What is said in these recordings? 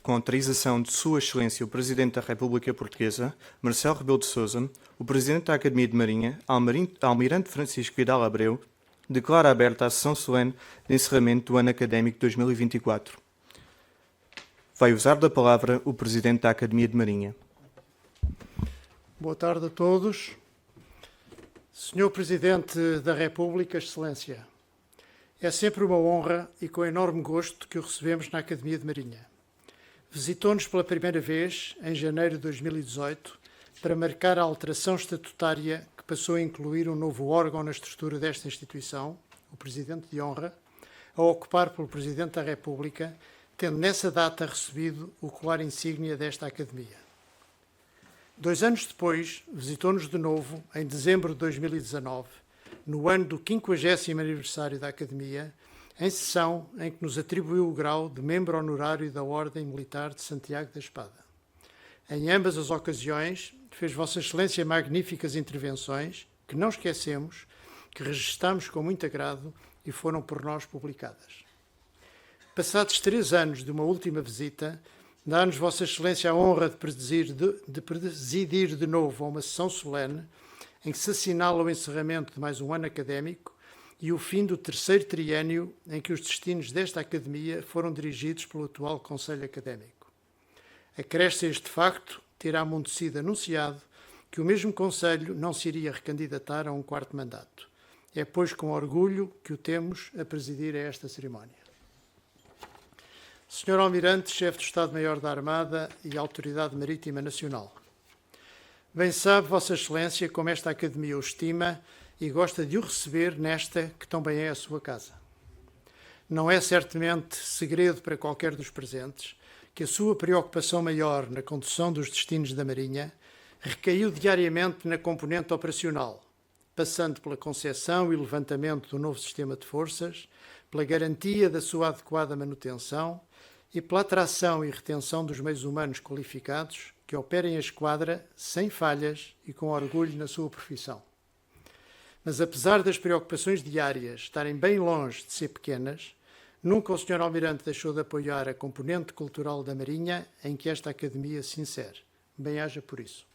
com autorização de Sua Excelência o Presidente da República Portuguesa, Marcelo Rebelo de Sousa, o Presidente da Academia de Marinha, Almirante Francisco Vidal Abreu, declara aberta a sessão solene de encerramento do ano académico 2024. Vai usar da palavra o Presidente da Academia de Marinha. Boa tarde a todos. Senhor Presidente da República, Excelência, é sempre uma honra e com enorme gosto que o recebemos na Academia de Marinha. Visitou-nos pela primeira vez em janeiro de 2018 para marcar a alteração estatutária que passou a incluir um novo órgão na estrutura desta instituição, o Presidente de Honra, a ocupar pelo Presidente da República, tendo nessa data recebido o colar insígnia desta Academia. 2 anos depois, visitou-nos de novo, em dezembro de 2019, no ano do 50º aniversário da Academia, em sessão em que nos atribuiu o grau de membro honorário da Ordem Militar de Santiago da Espada. Em ambas as ocasiões, fez Vossa Excelência magníficas intervenções, que não esquecemos, que registamos com muito agrado e foram por nós publicadas. Passados 3 anos de uma última visita, dá-nos Vossa Excelência a honra de presidir de novo a uma sessão solene em que se assinala o encerramento de mais um ano académico e o fim do 3º triênio em que os destinos desta Academia foram dirigidos pelo atual Conselho Académico. Acresce a este facto ter há muito sido anunciado que o mesmo Conselho não se iria recandidatar a um 4º mandato. É, pois, com orgulho que o temos a presidir a esta cerimónia. Senhor Almirante, Chefe do Estado-Maior da Armada e Autoridade Marítima Nacional, bem sabe Vossa Excelência como esta Academia o estima e gosta de o receber nesta que também é a sua casa. Não é certamente segredo para qualquer dos presentes que a sua preocupação maior na condução dos destinos da Marinha recaiu diariamente na componente operacional, passando pela concepção e levantamento do novo sistema de forças, pela garantia da sua adequada manutenção e pela atração e retenção dos meios humanos qualificados que operem a esquadra sem falhas e com orgulho na sua profissão. Mas apesar das preocupações diárias estarem bem longe de ser pequenas, nunca o Sr. Almirante deixou de apoiar a componente cultural da Marinha em que esta Academia se insere. Bem-haja por isso.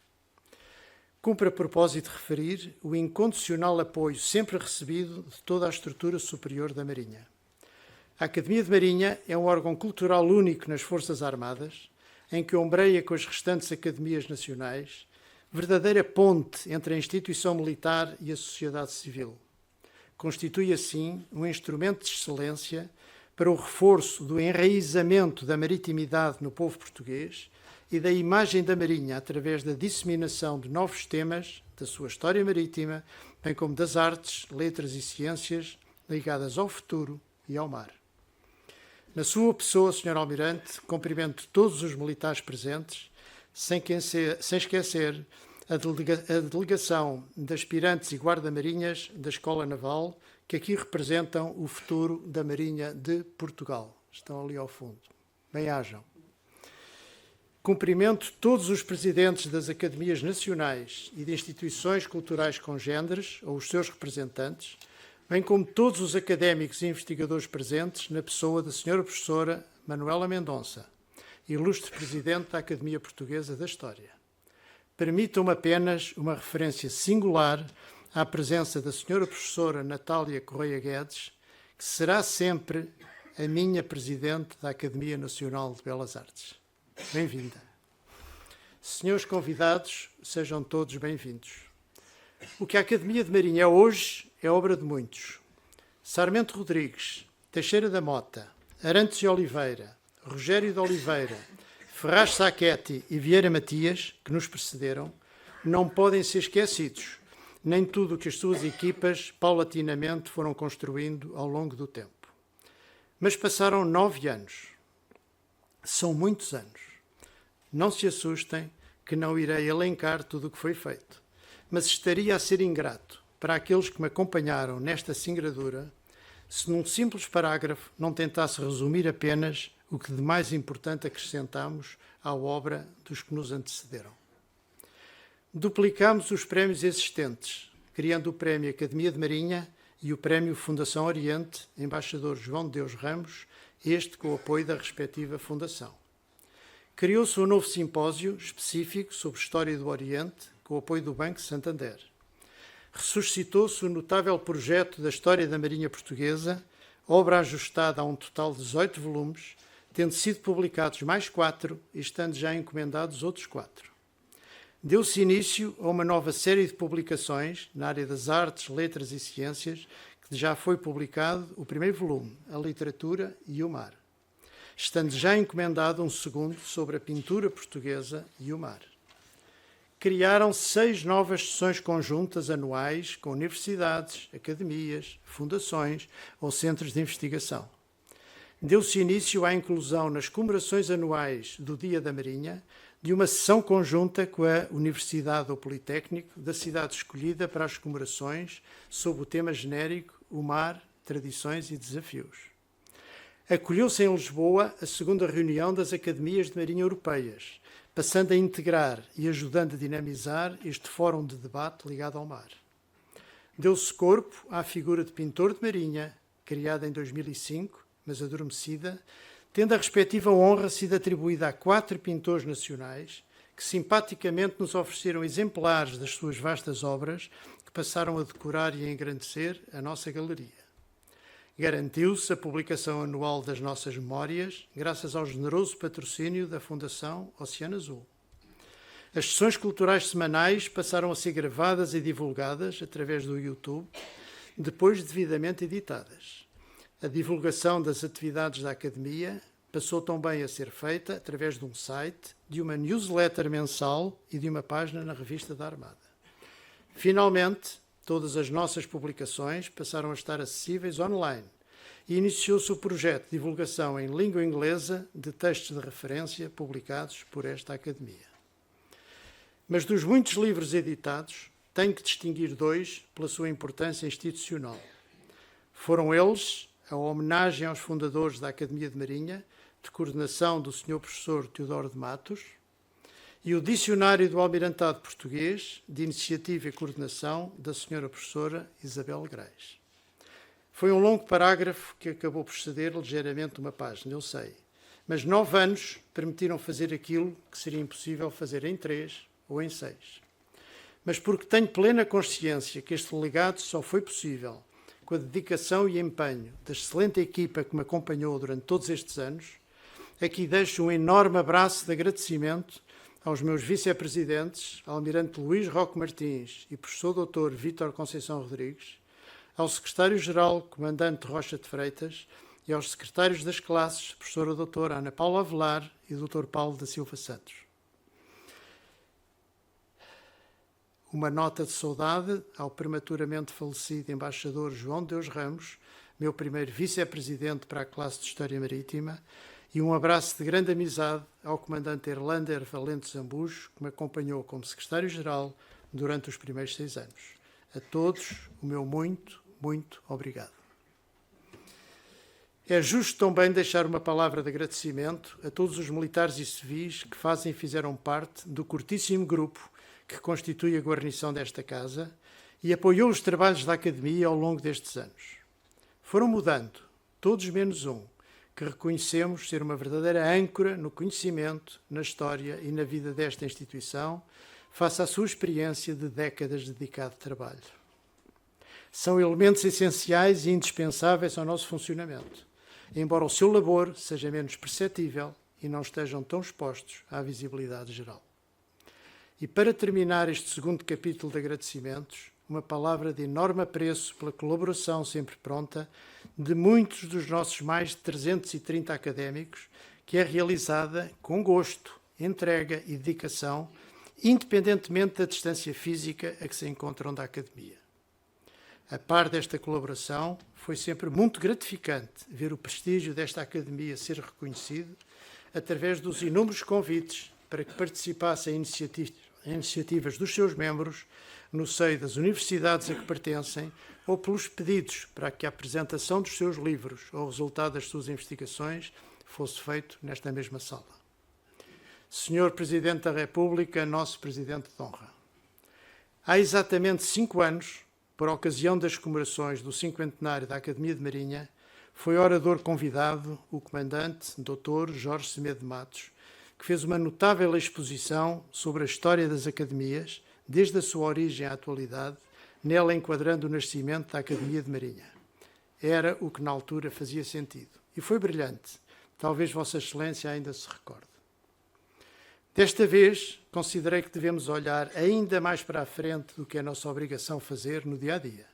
Cumpre a propósito referir o incondicional apoio sempre recebido de toda a estrutura superior da Marinha. A Academia de Marinha é um órgão cultural único nas Forças Armadas, em que ombreia com as restantes academias nacionais, verdadeira ponte entre a instituição militar e a sociedade civil. Constitui, assim, um instrumento de excelência para o reforço do enraizamento da maritimidade no povo português e da imagem da Marinha através da disseminação de novos temas da sua história marítima, bem como das artes, letras e ciências ligadas ao futuro e ao mar. Na sua pessoa, Sr. Almirante, cumprimento todos os militares presentes, sem esquecer a delegação de aspirantes e guarda-marinhas da Escola Naval, que aqui representam o futuro da Marinha de Portugal. Estão ali ao fundo. Bem-hajam. Cumprimento todos os presidentes das Academias Nacionais e de instituições culturais congêneres, ou os seus representantes, bem como todos os académicos e investigadores presentes na pessoa da Sra. Professora Manuela Mendonça, ilustre Presidente da Academia Portuguesa da História. Permitam-me apenas uma referência singular à presença da Sra. Professora Natália Correia Guedes, que será sempre a minha Presidente da Academia Nacional de Belas Artes. Bem-vinda. Senhores convidados, sejam todos bem-vindos. O que a Academia de Marinha é hoje é obra de muitos. Sarmento Rodrigues, Teixeira da Mota, Arantes de Oliveira, Rogério de Oliveira, Ferraz Sacchetti e Vieira Matias, que nos precederam, não podem ser esquecidos, nem tudo o que as suas equipas paulatinamente foram construindo ao longo do tempo. Mas passaram 9 anos. São muitos anos. Não se assustem que não irei elencar tudo o que foi feito, mas estaria a ser ingrato para aqueles que me acompanharam nesta singradura se num simples parágrafo não tentasse resumir apenas o que de mais importante acrescentamos à obra dos que nos antecederam. Duplicámos os prémios existentes, criando o Prémio Academia de Marinha e o Prémio Fundação Oriente, embaixador João de Deus Ramos, este com o apoio da respectiva fundação. criou-se um novo simpósio específico sobre História do Oriente, com o apoio do Banco Santander. Ressuscitou-se o notável projeto da História da Marinha Portuguesa, obra ajustada a um total de 18 volumes, tendo sido publicados mais 4 e estando já encomendados outros 4. Deu-se início a uma nova série de publicações na área das artes, letras e ciências, que já foi publicado o primeiro volume, A Literatura e o Mar, estando já encomendado um segundo sobre a pintura portuguesa e o mar. Criaram 6 novas sessões conjuntas anuais com universidades, academias, fundações ou centros de investigação. Deu-se início à inclusão nas comemorações anuais do Dia da Marinha de uma sessão conjunta com a Universidade ou Politécnico da cidade escolhida para as comemorações sob o tema genérico O Mar, Tradições e Desafios. Acolheu-se em Lisboa a segunda reunião das Academias de Marinha Europeias, passando a integrar e ajudando a dinamizar este fórum de debate ligado ao mar. Deu-se corpo à figura de pintor de marinha, criada em 2005, mas adormecida, tendo a respectiva honra sido atribuída a 4 pintores nacionais que simpaticamente nos ofereceram exemplares das suas vastas obras que passaram a decorar e a engrandecer a nossa galeria. Garantiu-se a publicação anual das nossas memórias, graças ao generoso patrocínio da Fundação Oceano Azul. As sessões culturais semanais passaram a ser gravadas e divulgadas através do YouTube, depois devidamente editadas. A divulgação das atividades da Academia passou também a ser feita através de um site, de uma newsletter mensal e de uma página na Revista da Armada. Finalmente, todas as nossas publicações passaram a estar acessíveis online e iniciou-se o projeto de divulgação em língua inglesa de textos de referência publicados por esta Academia. Mas dos muitos livros editados, tenho que distinguir 2 pela sua importância institucional. Foram eles a homenagem aos fundadores da Academia de Marinha, de coordenação do Sr. Professor Teodoro de Matos, e o Dicionário do Almirantado Português, de iniciativa e coordenação da Sra. Professora Isabel Grais. Foi um longo parágrafo que acabou por ceder ligeiramente uma página, eu sei, mas 9 anos permitiram fazer aquilo que seria impossível fazer em 3 ou em 6. Mas porque tenho plena consciência que este legado só foi possível com a dedicação e empenho da excelente equipa que me acompanhou durante todos estes anos, aqui deixo um enorme abraço de agradecimento aos meus vice-presidentes, Almirante Luís Roque Martins e Professor Dr. Vítor Conceição Rodrigues, ao Secretário-Geral, Comandante Rocha de Freitas, e aos secretários das classes, Professora Doutora Ana Paula Avelar e Dr. Paulo da Silva Santos. Uma nota de saudade ao prematuramente falecido embaixador João Deus Ramos, meu primeiro vice-presidente para a classe de História Marítima, e um abraço de grande amizade ao comandante Erlander Valente Zambujo, que me acompanhou como secretário-geral durante os primeiros 6 anos. A todos, o meu muito, muito obrigado. É justo também deixar uma palavra de agradecimento a todos os militares e civis que fazem e fizeram parte do curtíssimo grupo que constitui a guarnição desta casa e apoiou os trabalhos da Academia ao longo destes anos. Foram mudando, todos menos um, que reconhecemos ser uma verdadeira âncora no conhecimento, na história e na vida desta instituição, face à sua experiência de décadas de dedicado trabalho. São elementos essenciais e indispensáveis ao nosso funcionamento, embora o seu labor seja menos perceptível e não estejam tão expostos à visibilidade geral. E para terminar este segundo capítulo de agradecimentos, uma palavra de enorme apreço pela colaboração sempre pronta de muitos dos nossos mais de 330 académicos, que é realizada com gosto, entrega e dedicação, independentemente da distância física a que se encontram da Academia. A par desta colaboração, foi sempre muito gratificante ver o prestígio desta Academia ser reconhecido através dos inúmeros convites para que participassem em iniciativas dos seus membros no seio das universidades a que pertencem ou pelos pedidos para que a apresentação dos seus livros ou o resultado das suas investigações fosse feito nesta mesma sala. Senhor Presidente da República, nosso Presidente de honra, há exatamente 5 anos, por ocasião das comemorações do 50º da Academia de Marinha, foi orador convidado o comandante Dr. Jorge Semedo de Matos, que fez uma notável exposição sobre a história das academias, desde a sua origem à atualidade, nela enquadrando o nascimento da Academia de Marinha. Era o que na altura fazia sentido. E foi brilhante. Talvez Vossa Excelência ainda se recorde. Desta vez, considerei que devemos olhar ainda mais para a frente do que é nossa obrigação fazer no dia-a-dia.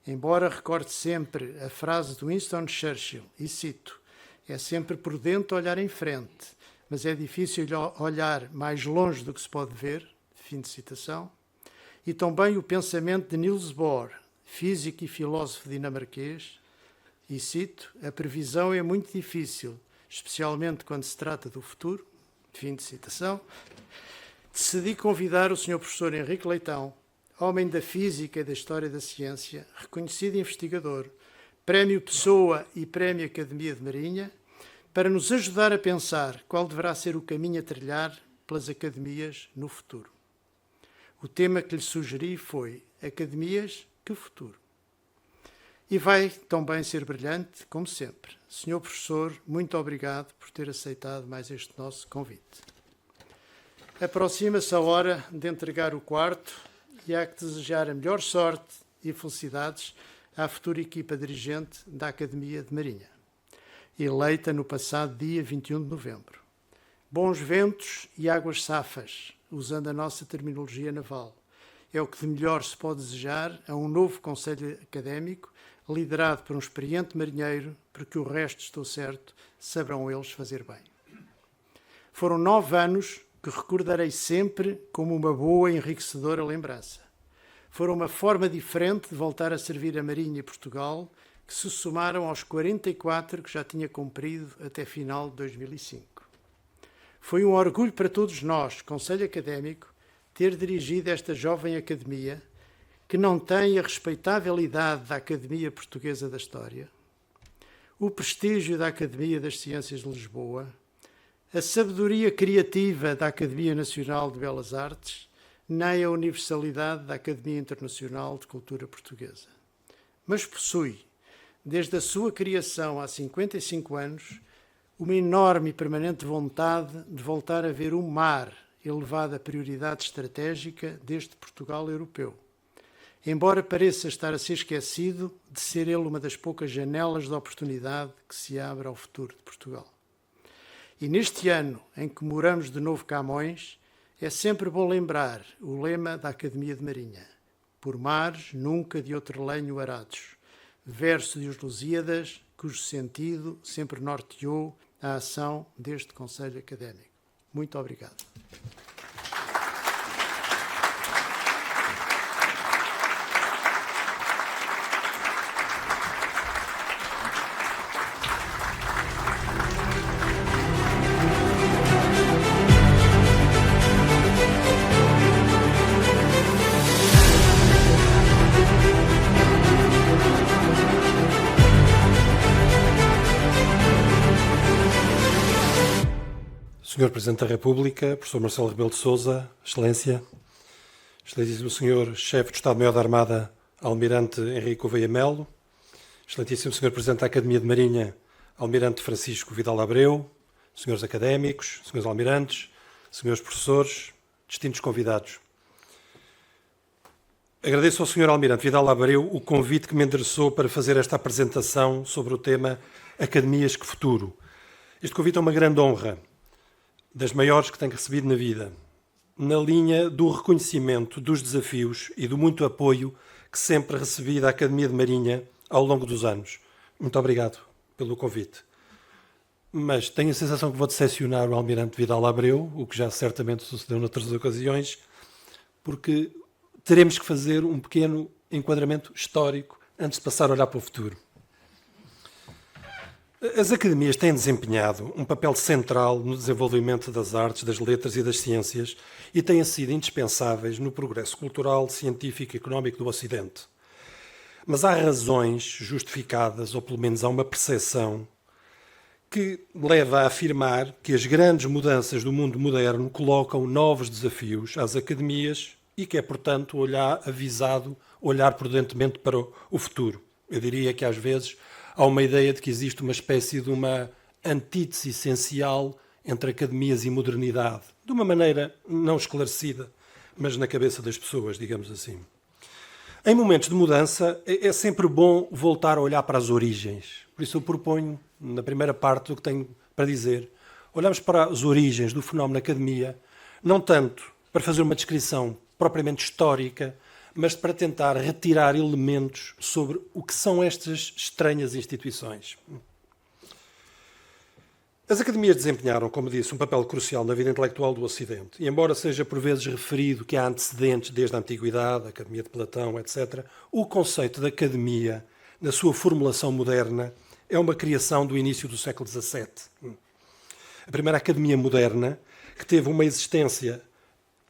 Embora recorde sempre a frase de Winston Churchill, e cito, é sempre prudente olhar em frente, mas é difícil olhar mais longe do que se pode ver, fim de citação, e também o pensamento de Niels Bohr, físico e filósofo dinamarquês, e cito, a previsão é muito difícil, especialmente quando se trata do futuro, fim de citação. Decidi convidar o Sr. Professor Henrique Leitão, homem da física e da história da ciência, reconhecido investigador, Prémio Pessoa e Prémio Academia de Marinha, para nos ajudar a pensar qual deverá ser o caminho a trilhar pelas academias no futuro. O tema que lhe sugeri foi Academias, que futuro? E vai também ser brilhante, como sempre. Senhor Professor, muito obrigado por ter aceitado mais este nosso convite. Aproxima-se a hora de entregar o quarto e há que desejar a melhor sorte e felicidades à futura equipa dirigente da Academia de Marinha, eleita no passado dia 21 de novembro. Bons ventos e águas safas, usando a nossa terminologia naval. É o que de melhor se pode desejar a um novo Conselho Académico, liderado por um experiente marinheiro, porque o resto, estou certo, saberão eles fazer bem. Foram 9 anos que recordarei sempre como uma boa e enriquecedora lembrança. Foram uma forma diferente de voltar a servir a Marinha e Portugal, que se somaram aos 44 que já tinha cumprido até final de 2005. Foi um orgulho para todos nós, Conselho Académico, ter dirigido esta jovem academia, que não tem a respeitável idade da Academia Portuguesa da História, o prestígio da Academia das Ciências de Lisboa, a sabedoria criativa da Academia Nacional de Belas Artes, nem a universalidade da Academia Internacional de Cultura Portuguesa. Mas possui, desde a sua criação há 55 anos, uma enorme e permanente vontade de voltar a ver o mar elevado à prioridade estratégica deste Portugal europeu, embora pareça estar a ser esquecido de ser ele uma das poucas janelas de oportunidade que se abre ao futuro de Portugal. E neste ano em que moramos de novo Camões, é sempre bom lembrar o lema da Academia de Marinha: por mares nunca de outro lenho arados, verso de Os Lusíadas, cujo sentido sempre norteou a ação deste Conselho Académico. Muito obrigado. Senhor Presidente da República, Professor Marcelo Rebelo de Sousa, Excelência, Excelentíssimo Senhor Chefe de Estado-Maior da Armada, Almirante Henrique Gouveia Melo, Excelentíssimo Senhor Presidente da Academia de Marinha, Almirante Francisco Vidal Abreu, Senhores Académicos, Senhores Almirantes, Senhores Professores, distintos convidados. Agradeço ao Senhor Almirante Vidal Abreu o convite que me endereçou para fazer esta apresentação sobre o tema Academias que Futuro. Este convite é uma grande honra, das maiores que tenho recebido na vida, na linha do reconhecimento dos desafios e do muito apoio que sempre recebi da Academia de Marinha ao longo dos anos. Muito obrigado pelo convite. Mas tenho a sensação que vou decepcionar o Almirante Vidal Abreu, o que já certamente sucedeu noutras ocasiões, porque teremos que fazer um pequeno enquadramento histórico antes de passar a olhar para o futuro. As academias têm desempenhado um papel central no desenvolvimento das artes, das letras e das ciências e têm sido indispensáveis no progresso cultural, científico e económico do Ocidente. Mas há razões justificadas, ou pelo menos há uma percepção, que leva a afirmar que as grandes mudanças do mundo moderno colocam novos desafios às academias e que é, portanto, avisado olhar prudentemente para o futuro. Eu diria que, às vezes, há uma ideia de que existe uma espécie de uma antítese essencial entre academias e modernidade, de uma maneira não esclarecida, mas na cabeça das pessoas, digamos assim. Em momentos de mudança, é sempre bom voltar a olhar para as origens. Por isso eu proponho, na primeira parte do que tenho para dizer, olhamos para as origens do fenómeno academia, não tanto para fazer uma descrição propriamente histórica, mas para tentar retirar elementos sobre o que são estas estranhas instituições. As academias desempenharam, como disse, um papel crucial na vida intelectual do Ocidente. E embora seja por vezes referido que há antecedentes desde a Antiguidade, a Academia de Platão, etc., o conceito de academia, na sua formulação moderna, é uma criação do início do século XVII. A primeira academia moderna, que teve uma existência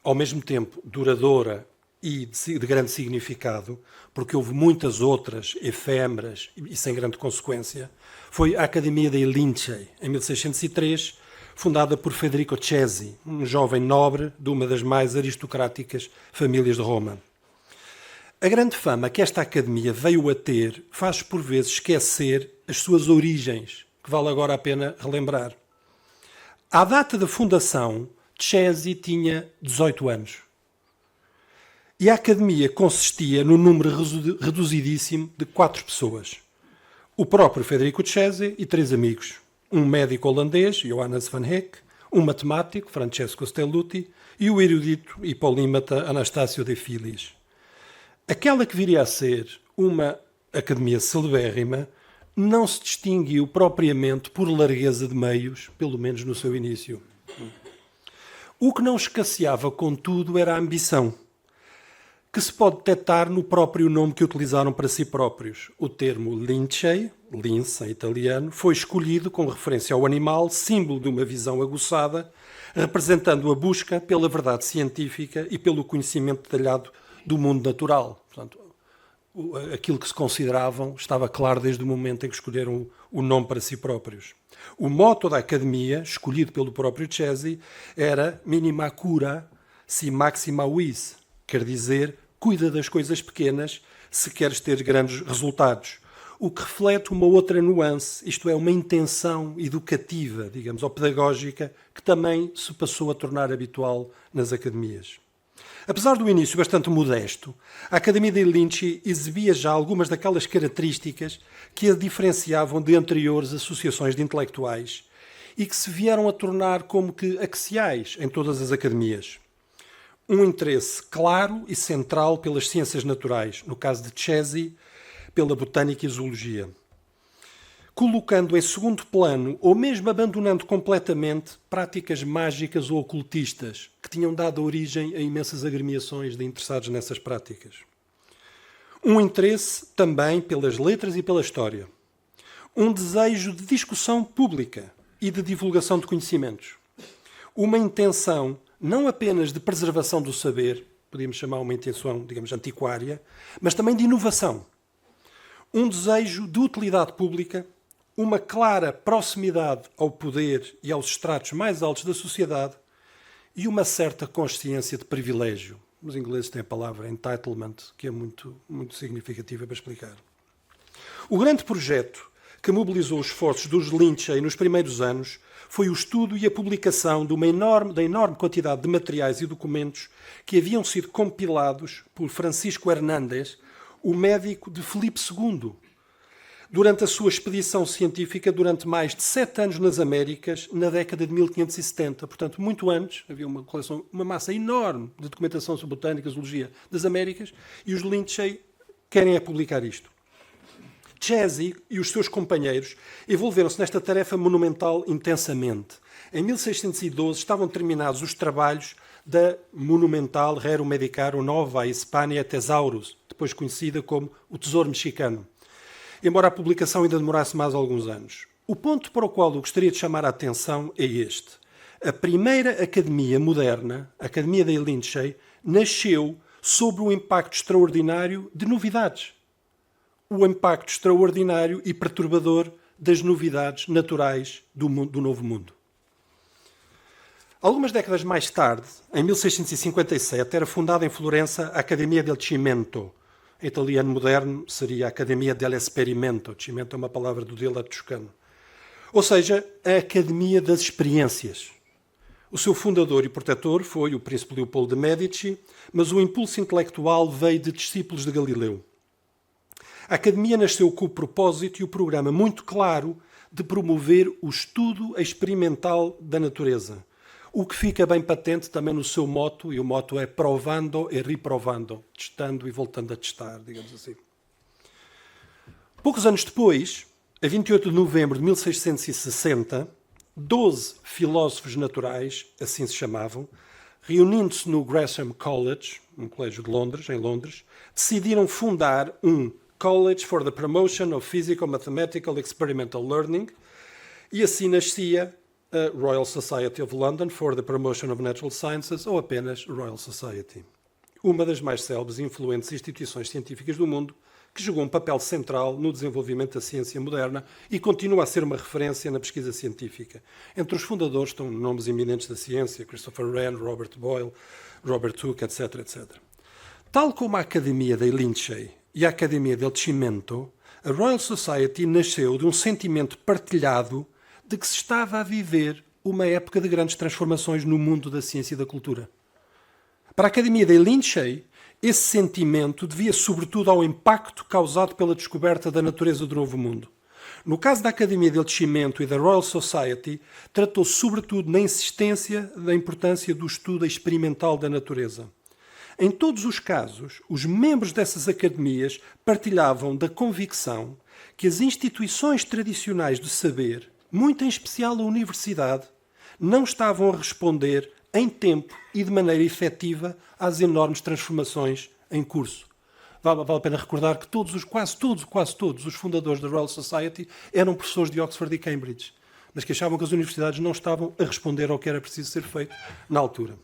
ao mesmo tempo duradoura e de grande significado, porque houve muitas outras efêmeras e sem grande consequência, foi a Academia dei Lincei, em 1603, fundada por Federico Cesi, um jovem nobre de uma das mais aristocráticas famílias de Roma. A grande fama que esta academia veio a ter faz por vezes esquecer as suas origens, que vale agora a pena relembrar. À data da fundação, Cesi tinha 18 anos. E a academia consistia num número reduzidíssimo de 4 pessoas. O próprio Federico Cesi e 3 amigos. Um médico holandês, Johannes van Heck, um matemático, Francesco Stelluti, e o erudito e polímata Anastácio de Filis. Aquela que viria a ser uma academia celebérrima não se distinguiu propriamente por largueza de meios, pelo menos no seu início. O que não escasseava, contudo, era a ambição, que se pode detectar no próprio nome que utilizaram para si próprios. O termo Lincei, lince em italiano, foi escolhido com referência ao animal, símbolo de uma visão aguçada, representando a busca pela verdade científica e pelo conhecimento detalhado do mundo natural. Portanto, aquilo que se consideravam estava claro desde o momento em que escolheram o nome para si próprios. O motto da academia, escolhido pelo próprio Cesi, era Minima cura si maxima vis, quer dizer, cuida das coisas pequenas se queres ter grandes resultados. O que reflete uma outra nuance, isto é, uma intenção educativa, digamos, ou pedagógica, que também se passou a tornar habitual nas academias. Apesar do início bastante modesto, a Academia dei Lincei exibia já algumas daquelas características que a diferenciavam de anteriores associações de intelectuais e que se vieram a tornar como que axiais em todas as academias. Um interesse claro e central pelas ciências naturais, no caso de Cesi, pela botânica e zoologia. Colocando em segundo plano, ou mesmo abandonando completamente, práticas mágicas ou ocultistas, que tinham dado origem a imensas agremiações de interessados nessas práticas. Um interesse também pelas letras e pela história. Um desejo de discussão pública e de divulgação de conhecimentos. Uma intenção não apenas de preservação do saber, podíamos chamar uma intenção, digamos, antiquária, mas também de inovação. Um desejo de utilidade pública, uma clara proximidade ao poder e aos estratos mais altos da sociedade e uma certa consciência de privilégio. Os ingleses têm a palavra entitlement, que é muito significativa para explicar. O grande projeto que mobilizou os esforços dos Lincei nos primeiros anos foi o estudo e a publicação da enorme quantidade de materiais e documentos que haviam sido compilados por Francisco Hernández, o médico de Filipe II, durante a sua expedição científica durante mais de 7 anos nas Américas, na década de 1570. Portanto, muito antes, havia uma massa enorme de documentação sobre botânica e zoologia das Américas, e os Lincei querem publicar isto. Cesi e os seus companheiros envolveram-se nesta tarefa monumental intensamente. Em 1612 estavam terminados os trabalhos da monumental Rerum Medicarum Nova Hispania Thesaurus, depois conhecida como o Tesouro Mexicano, embora a publicação ainda demorasse mais alguns anos. O ponto para o qual eu gostaria de chamar a atenção é este. A primeira academia moderna, a Academia dei Lincei, nasceu sob o impacto extraordinário de novidades. O impacto extraordinário e perturbador das novidades naturais do Novo Mundo. Algumas décadas mais tarde, em 1657, era fundada em Florença a Academia del Cimento. Em italiano moderno seria a Academia dell'Esperimento. Cimento é uma palavra do dialeto toscano. Ou seja, a Academia das Experiências. O seu fundador e protetor foi o príncipe Leopoldo de Médici, mas o impulso intelectual veio de discípulos de Galileu. A Academia nasceu com o propósito e o programa muito claro de promover o estudo experimental da natureza, o que fica bem patente também no seu moto, e o moto é provando e reprovando, testando e voltando a testar, digamos assim. Poucos anos depois, a 28 de novembro de 1660, 12 filósofos naturais, assim se chamavam, reunindo-se no Gresham College, um colégio de Londres, em Londres, decidiram fundar um College for the Promotion of Physical, Mathematical, Experimental Learning, e assim nascia a Royal Society of London for the Promotion of Natural Sciences, ou apenas Royal Society. Uma das mais célebres e influentes instituições científicas do mundo, que jogou um papel central no desenvolvimento da ciência moderna e continua a ser uma referência na pesquisa científica. Entre os fundadores estão nomes eminentes da ciência, Christopher Wren, Robert Boyle, Robert Hooke, etc., etc. Tal como a Academia dei Lincei e a Academia del Cimento, a Royal Society nasceu de um sentimento partilhado de que se estava a viver uma época de grandes transformações no mundo da ciência e da cultura. Para a Academia dei Lincei, esse sentimento devia sobretudo ao impacto causado pela descoberta da natureza do Novo Mundo. No caso da Academia del Cimento e da Royal Society, tratou-se sobretudo na insistência da importância do estudo experimental da natureza. Em todos os casos, os membros dessas academias partilhavam da convicção que as instituições tradicionais de saber, muito em especial a universidade, não estavam a responder em tempo e de maneira efetiva às enormes transformações em curso. Vale a pena recordar que quase todos os fundadores da Royal Society eram professores de Oxford e Cambridge, mas que achavam que as universidades não estavam a responder ao que era preciso ser feito na altura.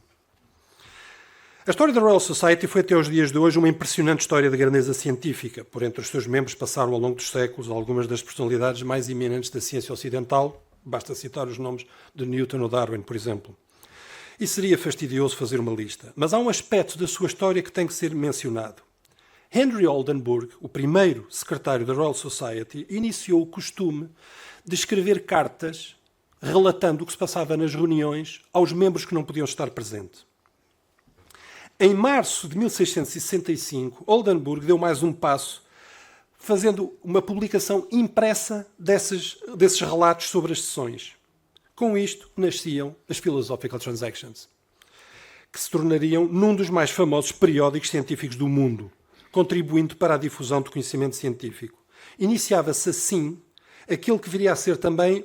A história da Royal Society foi até aos dias de hoje uma impressionante história de grandeza científica. Por entre os seus membros passaram ao longo dos séculos algumas das personalidades mais eminentes da ciência ocidental. Basta citar os nomes de Newton ou Darwin, por exemplo. E seria fastidioso fazer uma lista. Mas há um aspecto da sua história que tem que ser mencionado. Henry Oldenburg, o primeiro secretário da Royal Society, iniciou o costume de escrever cartas relatando o que se passava nas reuniões aos membros que não podiam estar presentes. Em março de 1665, Oldenburg deu mais um passo, fazendo uma publicação impressa desses relatos sobre as sessões. Com isto, nasciam as Philosophical Transactions, que se tornariam num dos mais famosos periódicos científicos do mundo, contribuindo para a difusão do conhecimento científico. Iniciava-se assim aquela que viria a ser também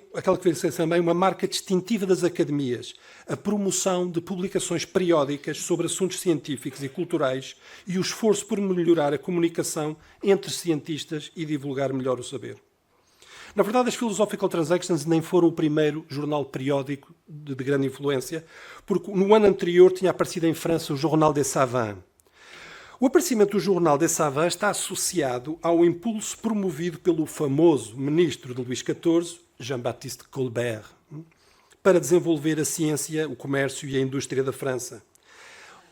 uma marca distintiva das academias, a promoção de publicações periódicas sobre assuntos científicos e culturais e o esforço por melhorar a comunicação entre cientistas e divulgar melhor o saber. Na verdade, as Philosophical Transactions nem foram o primeiro jornal periódico de grande influência, porque no ano anterior tinha aparecido em França o Journal des Savants. O aparecimento do Journal des Savants está associado ao impulso promovido pelo famoso ministro de Luís XIV, Jean-Baptiste Colbert, para desenvolver a ciência, o comércio e a indústria da França.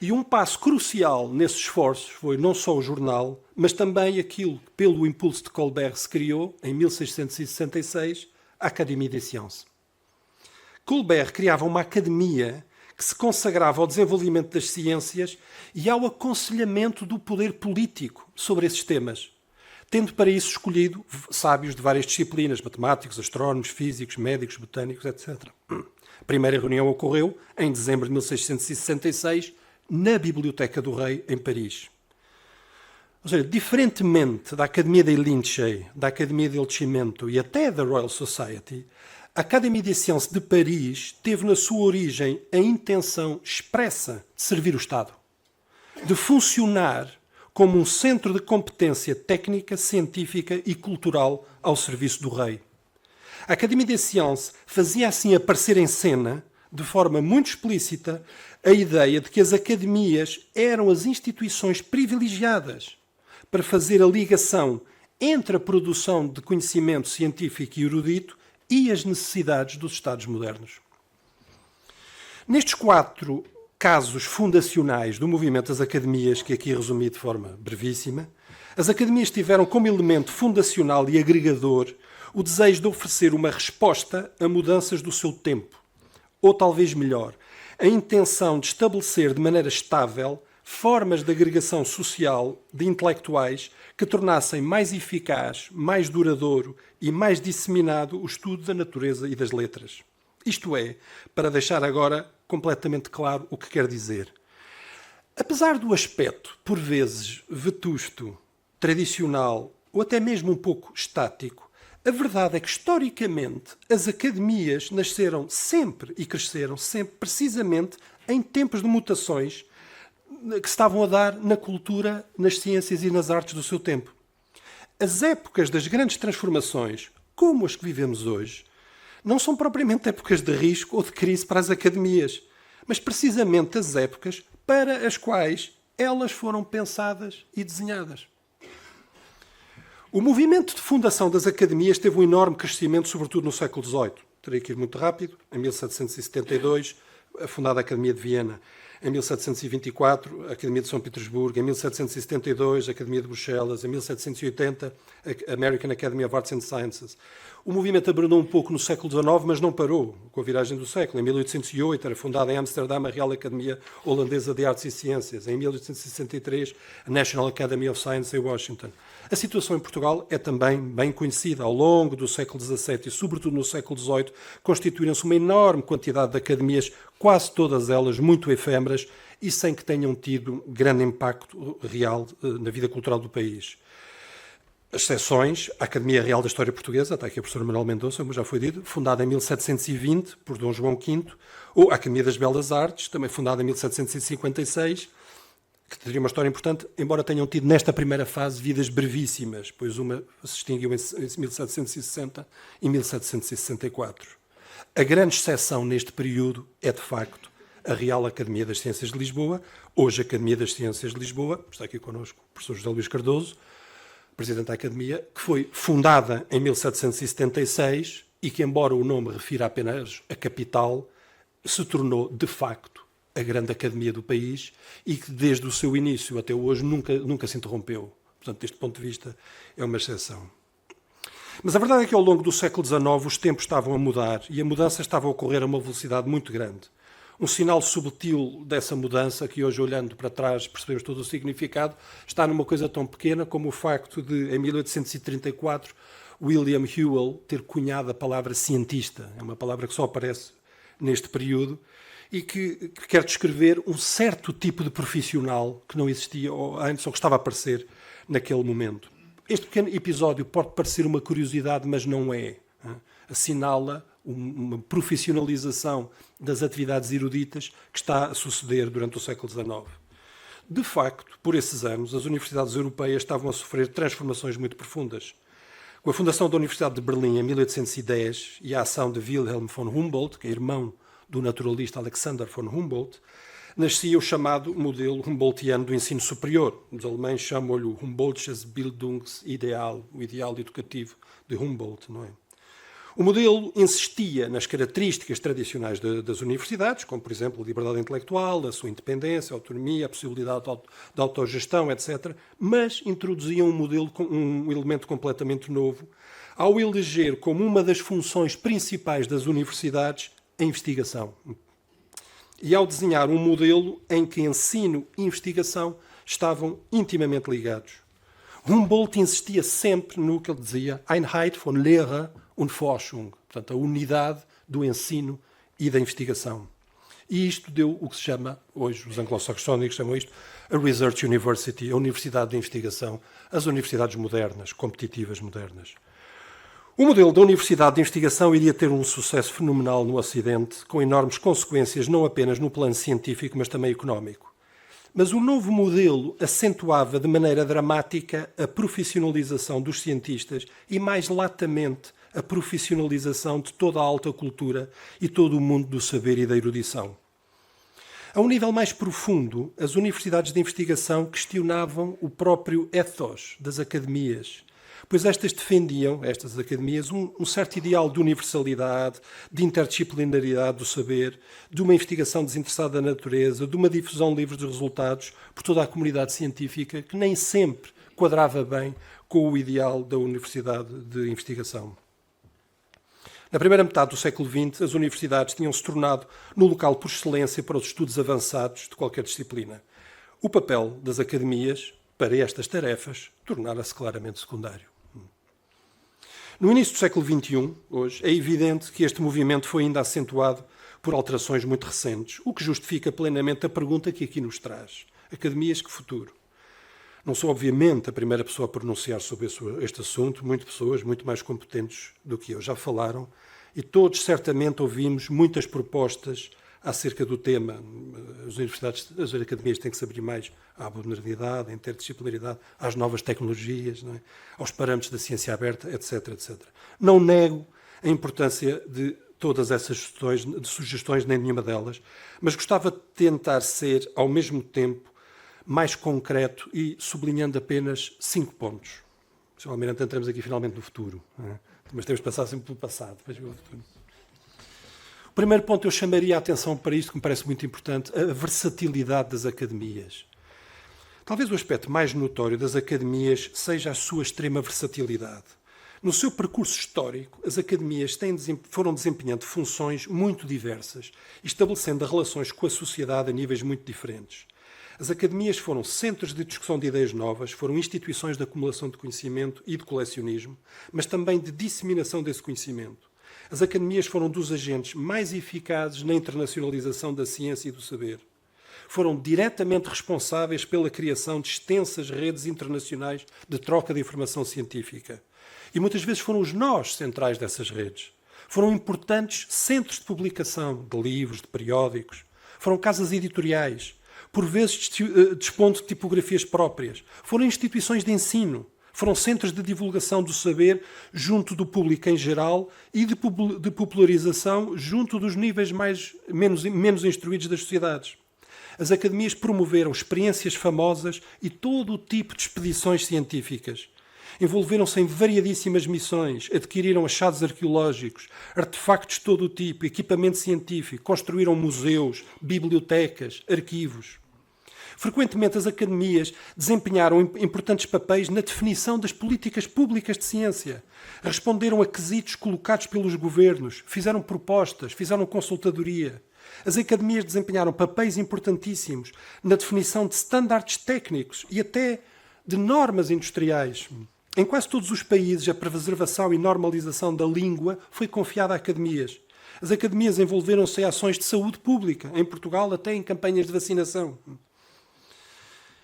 E um passo crucial nesses esforços foi não só o jornal, mas também aquilo que, pelo impulso de Colbert, se criou, em 1666, a Académie des Sciences. Colbert criava uma academia que se consagrava ao desenvolvimento das ciências e ao aconselhamento do poder político sobre esses temas, tendo para isso escolhido sábios de várias disciplinas, matemáticos, astrónomos, físicos, médicos, botânicos, etc. A primeira reunião ocorreu em dezembro de 1666, na Biblioteca do Rei, em Paris. Ou seja, diferentemente da Academia dei Lincei, da Academia del Cimento e até da Royal Society, a Académie des Sciences de Paris teve na sua origem a intenção expressa de servir o Estado, de funcionar como um centro de competência técnica, científica e cultural ao serviço do rei. A Académie des Sciences fazia assim aparecer em cena, de forma muito explícita, a ideia de que as academias eram as instituições privilegiadas para fazer a ligação entre a produção de conhecimento científico e erudito e as necessidades dos Estados modernos. Nestes 4 casos fundacionais do movimento das academias, que aqui resumi de forma brevíssima, as academias tiveram como elemento fundacional e agregador o desejo de oferecer uma resposta a mudanças do seu tempo. Ou talvez melhor, a intenção de estabelecer de maneira estável formas de agregação social de intelectuais que tornassem mais eficaz, mais duradouro e mais disseminado o estudo da natureza e das letras. Isto é, para deixar agora completamente claro o que quer dizer. Apesar do aspecto, por vezes, vetusto, tradicional ou até mesmo um pouco estático, a verdade é que, historicamente, as academias nasceram sempre e cresceram sempre precisamente em tempos de mutações que se estavam a dar na cultura, nas ciências e nas artes do seu tempo. As épocas das grandes transformações, como as que vivemos hoje, não são propriamente épocas de risco ou de crise para as academias, mas precisamente as épocas para as quais elas foram pensadas e desenhadas. O movimento de fundação das academias teve um enorme crescimento, sobretudo no século XVIII. Terei que ir muito rápido. Em 1772, a fundada Academia de Viena. Em 1724, a Academia de São Petersburgo. Em 1772, a Academia de Bruxelas. Em 1780, a American Academy of Arts and Sciences. O movimento abrandou um pouco no século XIX, mas não parou com a viragem do século. Em 1808 era fundada em Amsterdã a Real Academia Holandesa de Artes e Ciências. Em 1863, a National Academy of Science em Washington. A situação em Portugal é também bem conhecida. Ao longo do século XVII e, sobretudo, no século XVIII, constituíram-se uma enorme quantidade de academias, quase todas elas muito efêmeras e sem que tenham tido grande impacto real na vida cultural do país. As exceções, a Academia Real da História Portuguesa, está aqui a professora Manuel Mendonça, como já foi dito, fundada em 1720 por Dom João V, ou a Academia das Belas Artes, também fundada em 1756, que teria uma história importante, embora tenham tido nesta primeira fase vidas brevíssimas, pois uma se extinguiu em 1760 e 1764. A grande exceção neste período é, de facto, a Real Academia das Ciências de Lisboa, hoje Academia das Ciências de Lisboa, está aqui connosco o professor José Luís Cardoso, presidente da Academia, que foi fundada em 1776 e que, embora o nome refira apenas a capital, se tornou, de facto, a grande academia do país e que, desde o seu início até hoje, nunca se interrompeu. Portanto, deste ponto de vista, é uma exceção. Mas a verdade é que, ao longo do século XIX, os tempos estavam a mudar e a mudança estava a ocorrer a uma velocidade muito grande. Um sinal subtil dessa mudança, que hoje, olhando para trás, percebemos todo o significado, está numa coisa tão pequena como o facto de, em 1834, William Whewell ter cunhado a palavra cientista. É uma palavra que só aparece neste período e que quer descrever um certo tipo de profissional que não existia antes ou que estava a aparecer naquele momento. Este pequeno episódio pode parecer uma curiosidade, mas não é. Assinala uma profissionalização das atividades eruditas que está a suceder durante o século XIX. De facto, por esses anos, as universidades europeias estavam a sofrer transformações muito profundas. Com a fundação da Universidade de Berlim em 1810 e a ação de Wilhelm von Humboldt, que é irmão do naturalista Alexander von Humboldt, nascia o chamado modelo Humboldtiano do ensino superior. Os alemães chamam-lhe o Humboldtsches Bildungsideal, o ideal educativo de Humboldt, não é? O modelo insistia nas características tradicionais das universidades, como, por exemplo, a liberdade intelectual, a sua independência, a autonomia, a possibilidade de autogestão, etc., mas introduzia um modelo, um elemento completamente novo, ao eleger como uma das funções principais das universidades a investigação. E ao desenhar um modelo em que ensino e investigação estavam intimamente ligados. Humboldt insistia sempre no que ele dizia Einheit von Lehre und Forschung, portanto, a unidade do ensino e da investigação. E isto deu o que se chama, hoje os anglo-saxónicos chamam isto, a Research University, a Universidade de Investigação, as universidades modernas, competitivas modernas. O modelo da Universidade de Investigação iria ter um sucesso fenomenal no Ocidente, com enormes consequências não apenas no plano científico, mas também económico. Mas o novo modelo acentuava de maneira dramática a profissionalização dos cientistas e, mais latamente, a profissionalização de toda a alta cultura e todo o mundo do saber e da erudição. A um nível mais profundo, as universidades de investigação questionavam o próprio ethos das academias, pois estas defendiam, estas academias, um certo ideal de universalidade, de interdisciplinaridade do saber, de uma investigação desinteressada da natureza, de uma difusão livre de resultados por toda a comunidade científica, que nem sempre quadrava bem com o ideal da universidade de investigação. Na primeira metade do século XX, as universidades tinham-se tornado no local por excelência para os estudos avançados de qualquer disciplina. O papel das academias para estas tarefas tornara-se claramente secundário. No início do século XXI, hoje, é evidente que este movimento foi ainda acentuado por alterações muito recentes, o que justifica plenamente a pergunta que aqui nos traz. Academias, que futuro? Não sou, obviamente, a primeira pessoa a pronunciar sobre este assunto. Muitas pessoas, muito mais competentes do que eu, já falaram, e todos certamente ouvimos muitas propostas acerca do tema. As universidades, as academias têm que se abrir mais à modernidade, à interdisciplinaridade, às novas tecnologias, não é? Aos parâmetros da ciência aberta, etc, etc. Não nego a importância de todas essas sugestões, nem nenhuma delas, mas gostava de tentar ser, ao mesmo tempo, mais concreto e sublinhando apenas 5 pontos. Sr. Almirante, entramos aqui finalmente no futuro, não é? Mas temos de passar sempre pelo passado, depois pelo futuro. O primeiro ponto eu chamaria a atenção para isto, que me parece muito importante, a versatilidade das academias. Talvez o aspecto mais notório das academias seja a sua extrema versatilidade. No seu percurso histórico, as academias foram desempenhando funções muito diversas e estabelecendo relações com a sociedade a níveis muito diferentes. As academias foram centros de discussão de ideias novas, foram instituições de acumulação de conhecimento e de colecionismo, mas também de disseminação desse conhecimento. As academias foram dos agentes mais eficazes na internacionalização da ciência e do saber. Foram diretamente responsáveis pela criação de extensas redes internacionais de troca de informação científica. E muitas vezes foram os nós centrais dessas redes. Foram importantes centros de publicação de livros, de periódicos. Foram casas editoriais, por vezes dispondo de tipografias próprias. Foram instituições de ensino. Foram centros de divulgação do saber junto do público em geral e de popularização junto dos níveis menos instruídos das sociedades. As academias promoveram experiências famosas e todo o tipo de expedições científicas. Envolveram-se em variadíssimas missões, adquiriram achados arqueológicos, artefactos de todo o tipo, equipamento científico, construíram museus, bibliotecas, arquivos. Frequentemente as academias desempenharam importantes papéis na definição das políticas públicas de ciência, responderam a quesitos colocados pelos governos, fizeram propostas, fizeram consultadoria. As academias desempenharam papéis importantíssimos na definição de estándares técnicos e até de normas industriais. Em quase todos os países, a preservação e normalização da língua foi confiada a academias. As academias envolveram-se em ações de saúde pública, em Portugal até em campanhas de vacinação.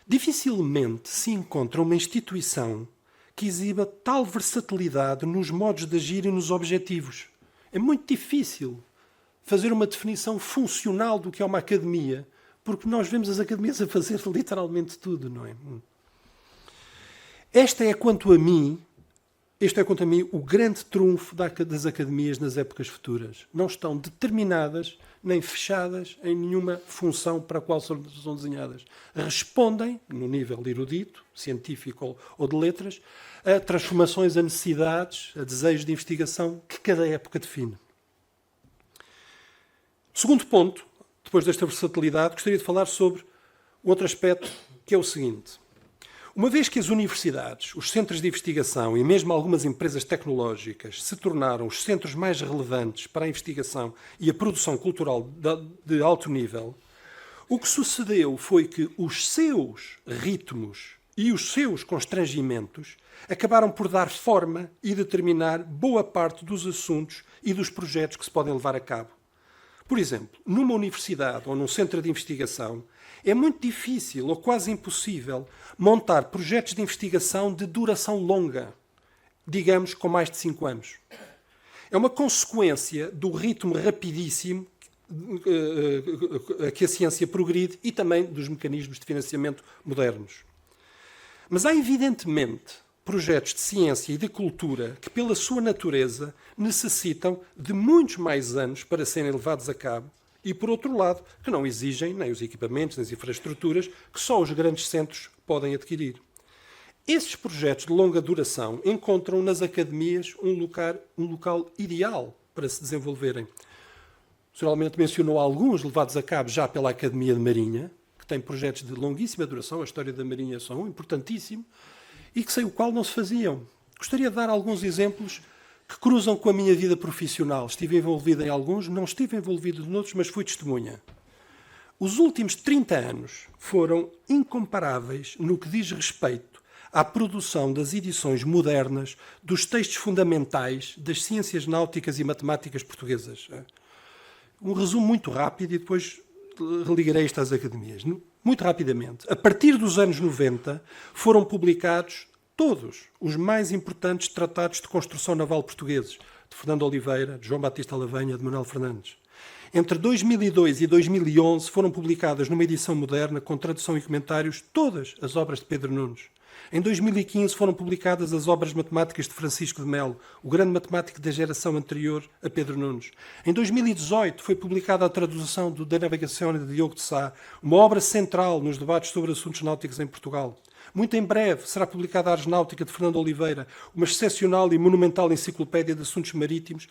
Dificilmente se encontra uma instituição que exiba tal versatilidade nos modos de agir e nos objetivos. É muito difícil fazer uma definição funcional do que é uma academia, porque nós vemos as academias a fazer literalmente tudo, não é? Este é, quanto a mim, o grande trunfo das academias nas épocas futuras. Não estão determinadas nem fechadas em nenhuma função para a qual são desenhadas. Respondem, no nível erudito, científico ou de letras, a transformações, a necessidades, a desejos de investigação que cada época define. Segundo ponto, depois desta versatilidade, gostaria de falar sobre outro aspecto, que é o seguinte. Uma vez que as universidades, os centros de investigação e mesmo algumas empresas tecnológicas se tornaram os centros mais relevantes para a investigação e a produção cultural de alto nível, o que sucedeu foi que os seus ritmos e os seus constrangimentos acabaram por dar forma e determinar boa parte dos assuntos e dos projetos que se podem levar a cabo. Por exemplo, numa universidade ou num centro de investigação, é muito difícil ou quase impossível montar projetos de investigação de duração longa, digamos com mais de 5 anos. É uma consequência do ritmo rapidíssimo a que a ciência progride e também dos mecanismos de financiamento modernos. Mas há evidentemente projetos de ciência e de cultura que, pela sua natureza, necessitam de muitos mais anos para serem levados a cabo e, por outro lado, que não exigem nem os equipamentos, nem as infraestruturas que só os grandes centros podem adquirir. Esses projetos de longa duração encontram nas academias um local ideal para se desenvolverem. O Sr. Almirante mencionou alguns levados a cabo já pela Academia de Marinha, que tem projetos de longuíssima duração, a história da Marinha são importantíssimo, e que sem o qual não se faziam. Gostaria de dar alguns exemplos que cruzam com a minha vida profissional. Estive envolvido em alguns, não estive envolvido noutros, mas fui testemunha. Os últimos 30 anos foram incomparáveis no que diz respeito à produção das edições modernas dos textos fundamentais das ciências náuticas e matemáticas portuguesas. Um resumo muito rápido e depois religarei isto às academias. Muito rapidamente. A partir dos anos 90 foram publicados todos os mais importantes tratados de construção naval portugueses, de Fernando Oliveira, de João Batista Lavanha, de Manuel Fernandes. Entre 2002 e 2011 foram publicadas numa edição moderna, com tradução e comentários, todas as obras de Pedro Nunes. Em 2015 foram publicadas as obras matemáticas de Francisco de Melo, o grande matemático da geração anterior a Pedro Nunes. Em 2018 foi publicada a tradução do De Navigazione de Diogo de Sá, uma obra central nos debates sobre assuntos náuticos em Portugal. Muito em breve será publicada a Ars Náutica de Fernando Oliveira, uma excepcional e monumental enciclopédia de assuntos marítimos,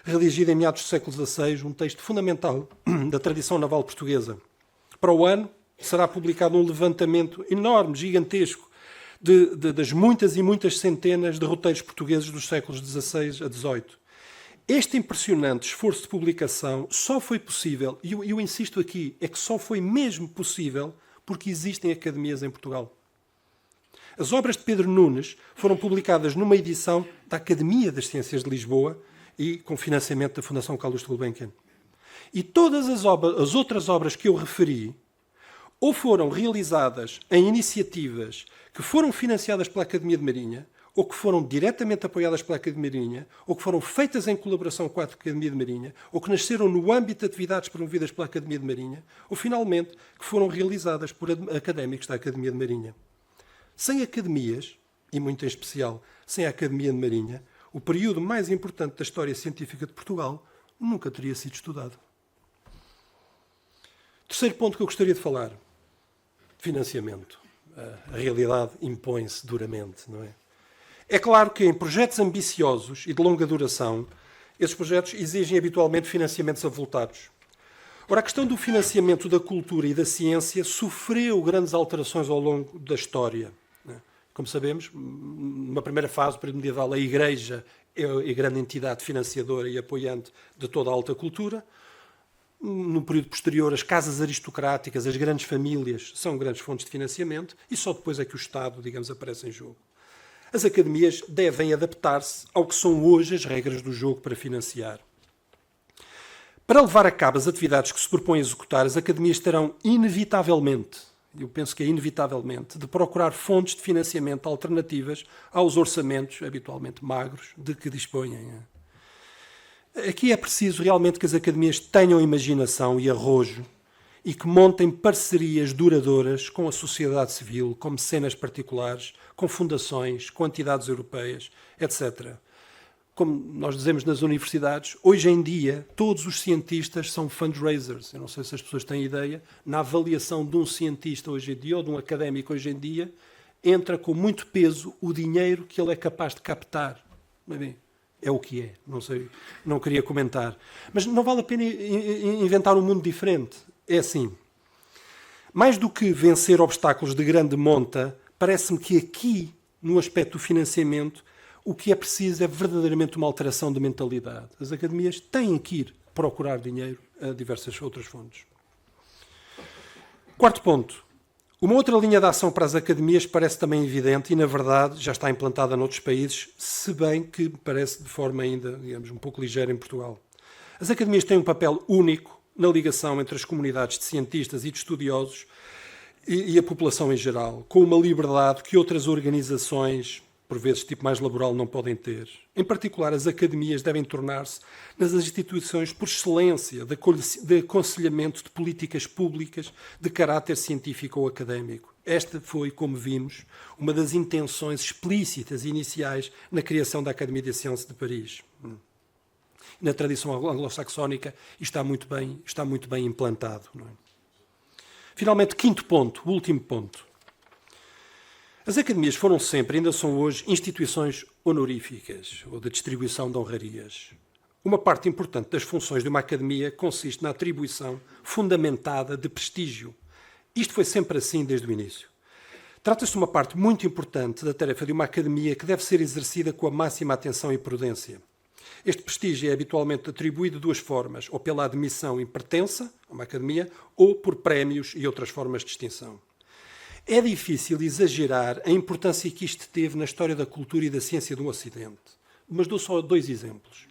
redigida em meados do século XVI, um texto fundamental da tradição naval portuguesa. Para o ano será publicado um levantamento enorme, gigantesco, das muitas e muitas centenas de roteiros portugueses dos séculos XVI a XVIII. Este impressionante esforço de publicação só foi possível, e eu insisto aqui, é que só foi mesmo possível porque existem academias em Portugal. As obras de Pedro Nunes foram publicadas numa edição da Academia das Ciências de Lisboa e com financiamento da Fundação Carlos de Gulbenkian. E todas as outras obras que eu referi ou foram realizadas em iniciativas que foram financiadas pela Academia de Marinha, ou que foram diretamente apoiadas pela Academia de Marinha, ou que foram feitas em colaboração com a Academia de Marinha, ou que nasceram no âmbito de atividades promovidas pela Academia de Marinha, ou, finalmente, que foram realizadas por académicos da Academia de Marinha. Sem academias, e muito em especial sem a Academia de Marinha, o período mais importante da história científica de Portugal nunca teria sido estudado. Terceiro ponto que eu gostaria de falar: financiamento. A realidade impõe-se duramente, não é? É claro que em projetos ambiciosos e de longa duração, esses projetos exigem habitualmente financiamentos avultados. Ora, a questão do financiamento da cultura e da ciência sofreu grandes alterações ao longo da história. Como sabemos, numa primeira fase, no período medieval, a Igreja é a grande entidade financiadora e apoiante de toda a alta cultura. No período posterior, as casas aristocráticas, as grandes famílias, são grandes fontes de financiamento e só depois é que o Estado, digamos, aparece em jogo. As academias devem adaptar-se ao que são hoje as regras do jogo para financiar. Para levar a cabo as atividades que se propõem a executar, as academias terão inevitavelmente, eu penso que é inevitavelmente, de procurar fontes de financiamento alternativas aos orçamentos, habitualmente magros, de que dispõem. Aqui é preciso realmente que as academias tenham imaginação e arrojo e que montem parcerias duradouras com a sociedade civil, com mecenas particulares, com fundações, com entidades europeias, etc. Como nós dizemos nas universidades, hoje em dia todos os cientistas são fundraisers. Eu não sei se as pessoas têm ideia. Na avaliação de um cientista hoje em dia ou de um académico hoje em dia, entra com muito peso o dinheiro que ele é capaz de captar. Bem, é o que é, não sei, não queria comentar. Mas não vale a pena inventar um mundo diferente. É assim, mais do que vencer obstáculos de grande monta, parece-me que aqui, no aspecto do financiamento, o que é preciso é verdadeiramente uma alteração de mentalidade. As academias têm que ir procurar dinheiro a diversas outras fontes. Quarto ponto. Uma outra linha de ação para as academias parece também evidente e, na verdade, já está implantada noutros países, se bem que parece de forma ainda, digamos, um pouco ligeira em Portugal. As academias têm um papel único na ligação entre as comunidades de cientistas e de estudiosos e a população em geral, com uma liberdade que outras organizações, por vezes tipo mais laboral, não podem ter. Em particular, as academias devem tornar-se nas instituições por excelência de aconselhamento de políticas públicas de caráter científico ou académico. Esta foi, como vimos, uma das intenções explícitas e iniciais na criação da Academia de Ciências de Paris. Na tradição anglo-saxónica está muito bem implantado. Não é? Finalmente, quinto ponto, o último ponto. As academias foram sempre, ainda são hoje, instituições honoríficas ou de distribuição de honrarias. Uma parte importante das funções de uma academia consiste na atribuição fundamentada de prestígio. Isto foi sempre assim desde o início. Trata-se de uma parte muito importante da tarefa de uma academia que deve ser exercida com a máxima atenção e prudência. Este prestígio é habitualmente atribuído de duas formas, ou pela admissão em pertença a uma academia, ou por prémios e outras formas de distinção. É difícil exagerar a importância que isto teve na história da cultura e da ciência do Ocidente, mas dou só 2 exemplos.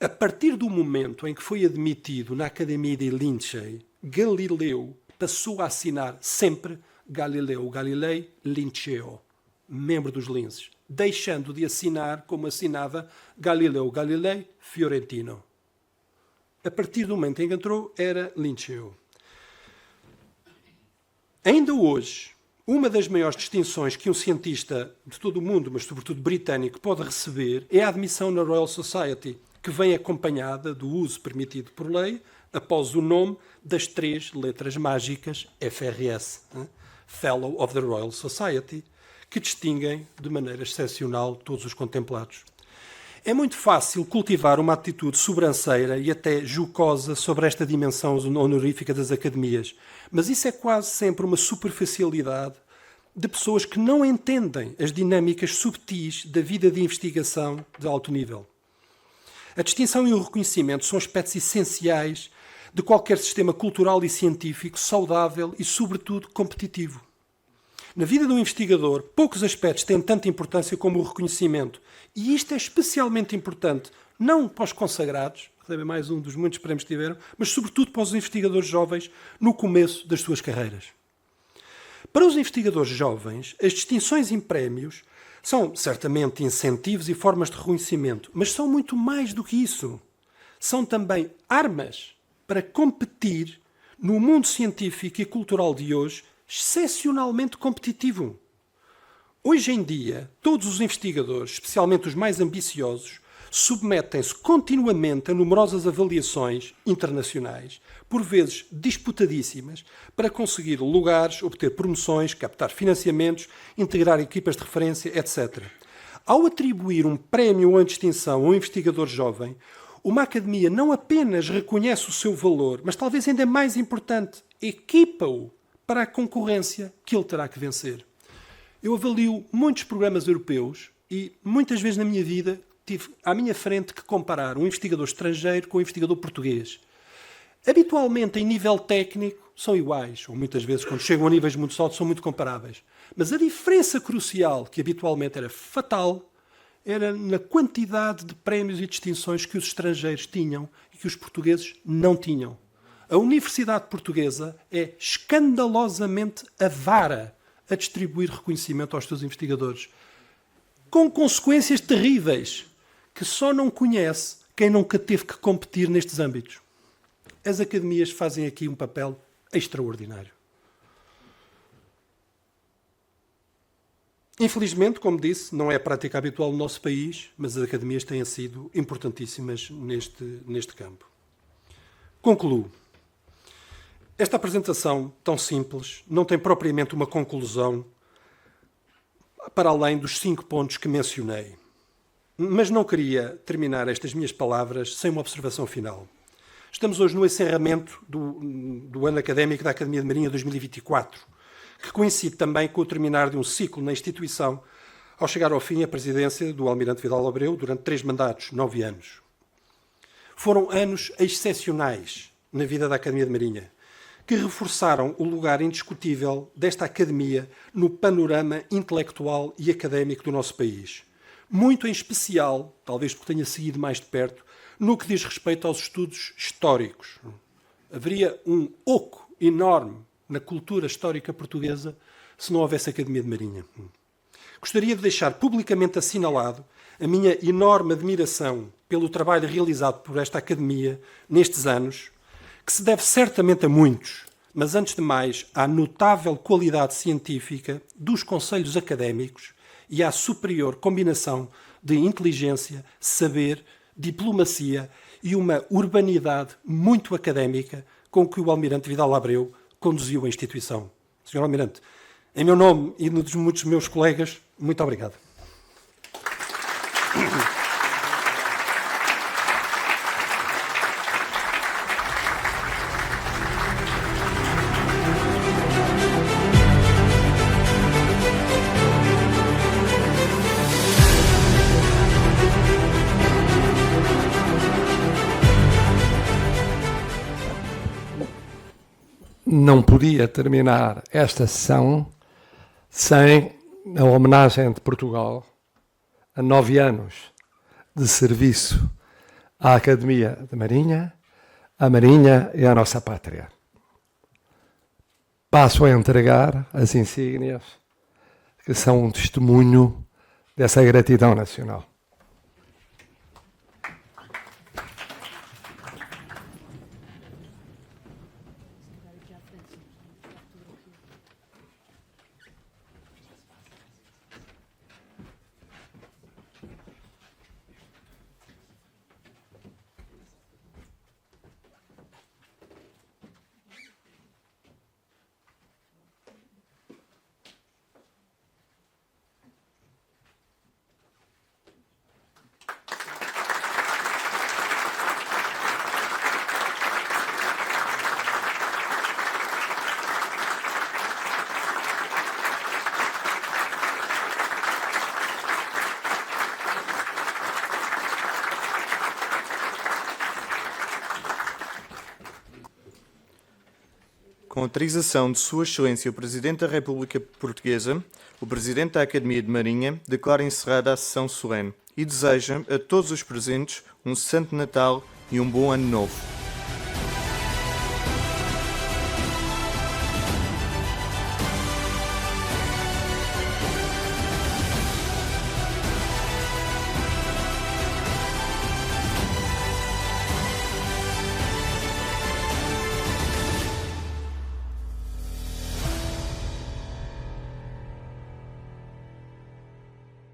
A partir do momento em que foi admitido na Academia de Lincei, Galileu passou a assinar sempre Galileu Galilei Linceo, membro dos linces, deixando de assinar como assinava Galileu Galilei Fiorentino. A partir do momento em que entrou, era Linceo. Ainda hoje, uma das maiores distinções que um cientista de todo o mundo, mas sobretudo britânico, pode receber é a admissão na Royal Society, que vem acompanhada do uso permitido por lei, após o nome das 3 letras mágicas FRS, Fellow of the Royal Society, que distinguem de maneira excepcional todos os contemplados. É muito fácil cultivar uma atitude sobranceira e até jocosa sobre esta dimensão honorífica das academias, mas isso é quase sempre uma superficialidade de pessoas que não entendem as dinâmicas subtis da vida de investigação de alto nível. A distinção e o reconhecimento são aspectos essenciais de qualquer sistema cultural e científico saudável e, sobretudo, competitivo. Na vida do investigador, poucos aspectos têm tanta importância como o reconhecimento. E isto é especialmente importante, não para os consagrados, que recebem mais um dos muitos prémios que tiveram, mas sobretudo para os investigadores jovens no começo das suas carreiras. Para os investigadores jovens, as distinções em prémios são certamente incentivos e formas de reconhecimento, mas são muito mais do que isso. São também armas para competir no mundo científico e cultural de hoje, excepcionalmente competitivo. Hoje em dia, todos os investigadores, especialmente os mais ambiciosos, submetem-se continuamente a numerosas avaliações internacionais, por vezes disputadíssimas, para conseguir lugares, obter promoções, captar financiamentos, integrar equipas de referência, etc. Ao atribuir um prémio ou uma distinção a um investigador jovem, uma academia não apenas reconhece o seu valor, mas talvez ainda mais importante, equipa-o para a concorrência que ele terá que vencer. Eu avalio muitos programas europeus e muitas vezes na minha vida tive à minha frente que comparar um investigador estrangeiro com um investigador português. Habitualmente, em nível técnico, são iguais, ou muitas vezes, quando chegam a níveis muito altos, são muito comparáveis. Mas a diferença crucial, que habitualmente era fatal, era na quantidade de prémios e distinções que os estrangeiros tinham e que os portugueses não tinham. A Universidade Portuguesa é escandalosamente avara a distribuir reconhecimento aos seus investigadores, com consequências terríveis, que só não conhece quem nunca teve que competir nestes âmbitos. As academias fazem aqui um papel extraordinário. Infelizmente, como disse, não é a prática habitual no nosso país, mas as academias têm sido importantíssimas neste campo. Concluo. Esta apresentação tão simples não tem propriamente uma conclusão para além dos 5 pontos que mencionei. Mas não queria terminar estas minhas palavras sem uma observação final. Estamos hoje no encerramento do ano académico da Academia de Marinha 2024, que coincide também com o terminar de um ciclo na instituição, ao chegar ao fim a presidência do Almirante Vidal Abreu durante 3 mandatos, 9 anos. Foram anos excepcionais na vida da Academia de Marinha, que reforçaram o lugar indiscutível desta academia no panorama intelectual e académico do nosso país. Muito em especial, talvez porque tenha seguido mais de perto, no que diz respeito aos estudos históricos. Haveria um oco enorme na cultura histórica portuguesa se não houvesse Academia de Marinha. Gostaria de deixar publicamente assinalado a minha enorme admiração pelo trabalho realizado por esta academia nestes anos, que se deve certamente a muitos, mas antes de mais à notável qualidade científica dos conselhos académicos e à superior combinação de inteligência, saber, diplomacia e uma urbanidade muito académica com que o Almirante Vidal Abreu conduziu a instituição. Sr. Almirante, em meu nome e dos muitos meus colegas, muito obrigado. não podia terminar esta sessão sem a homenagem de Portugal a 9 anos de serviço à Academia de Marinha, à Marinha e à nossa pátria. Passo a entregar as insígnias que são um testemunho dessa gratidão nacional. Com autorização de Sua Excelência o Presidente da República Portuguesa, o Presidente da Academia de Marinha declara encerrada a sessão solene e deseja a todos os presentes um Santo Natal e um bom Ano Novo.